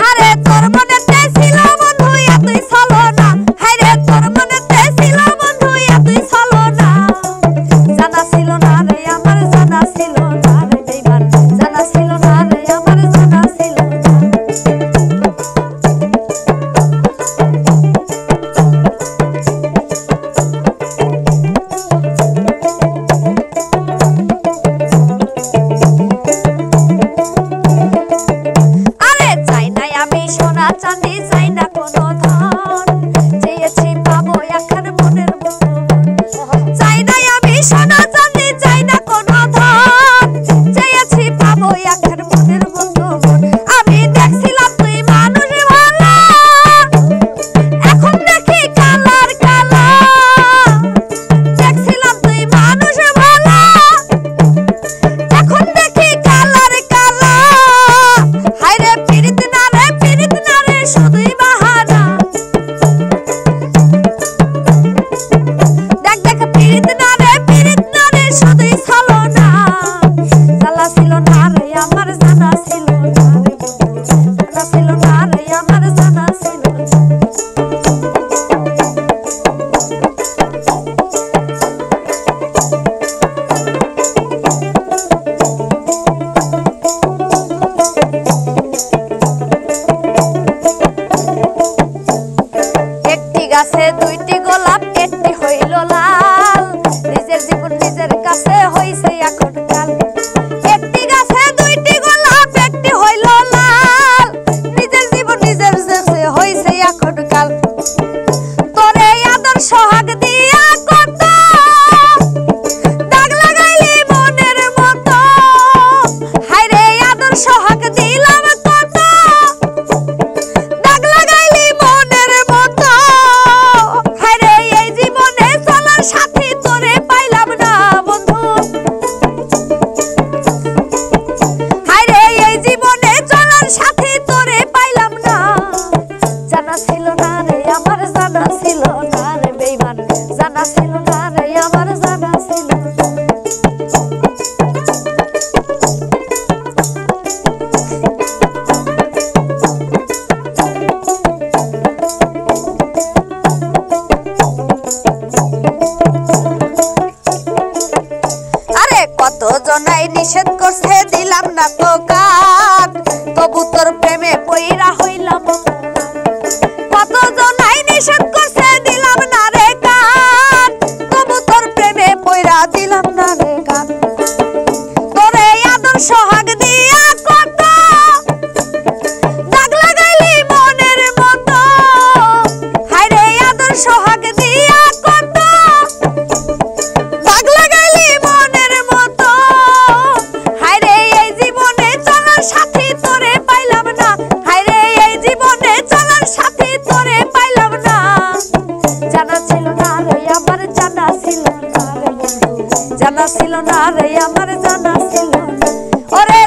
আরে তোর মনেতে ছিল বন্ধু এতই ছলনা, হায়রে তোর মনেতে ছিল বন্ধু এতই ছলনা। জানা ছিল না রে আমার, জানা ছিল না রে বেঈমান, জানা ছিল না রে আমার, জানা ছিল না। আরে চাই না আমি সোনা চাঁদি, চাই না কোনো ধন, চেয়েছি পাবো একখান মনের মতো। চাই না আমি সোনা চাঁদি, চাই না কোনো ধন, চেয়েছি পাবো একখান মনের মতো। আমি দেখছিলাম তুই মানুষ ভালো, এখন দেখি কালার কালো। দেখছিলাম তুই মানুষ ভালো, এখন দেখি কালার কালো। হায়রে পিরিত না রে, পিরিত না রে, শুধুই বাহানা। দেখ দেখ পিরিত না রে, পিরিত না রে, শুধুই ছলনা। জানা ছিল না রে আমার, জানা ছিল না রে বন্ধু, জানা ছিল না রে আমার, জানা ছিল না। একটি গাছে দুইটি গোলাপ, একটি হইল লাল, নিজের জীবন নিজের কাছে হইছে এখন কাল। একটি গাছে দুইটি গোলাপ, একটি হইল লাল, নিজের জীবন নিজের কাছে হইছে এখন কাল। তোরে আদর সোহাগ দিয়া কত দাগ লাগাইলি মনের মতো, হায়রে আদর সোহাগ দিলাম কত দাগ লাগাইলি মনের মতো। হায়রে এই জীবনে চলার সাথী তোরে পাইলাম না বন্ধু, হায়রে এই জীবনে চলার সাথী তোরে পাইলাম না। জানা ছিল না রে আমার, জানা ছিল না রে বেঈমান, জানা ছিল না রে আমার, জানা ছিল না। আরে কত জনাই নিষেধ করছে, দিলাম না তো কান, তবু তোর প্রেমে পইরা হইলাম অপমান। কত জনাই নিষেধ করছে, দিলাম না রে কান, তবু তোর প্রেমে পইরা দিলাম না রে কান। তোরে আদর সোহাগ দিয়া কত দাগ লাগাইলি মনের মতো, হায়রে আদর সোহাগ দিয়া কত দাগ লাগাইলি মনের মতো। হায়রে এই জীবনে চলার সাথী তোরে পাইলাম না, হায়রে এই জীবনে চলার সাথী তোরে পাইলাম না। জানা ছিল না রে আমার, জানা ছিল না রে বন্ধু, জানা ছিল না রে আমার, জানা ছিল না। ওরে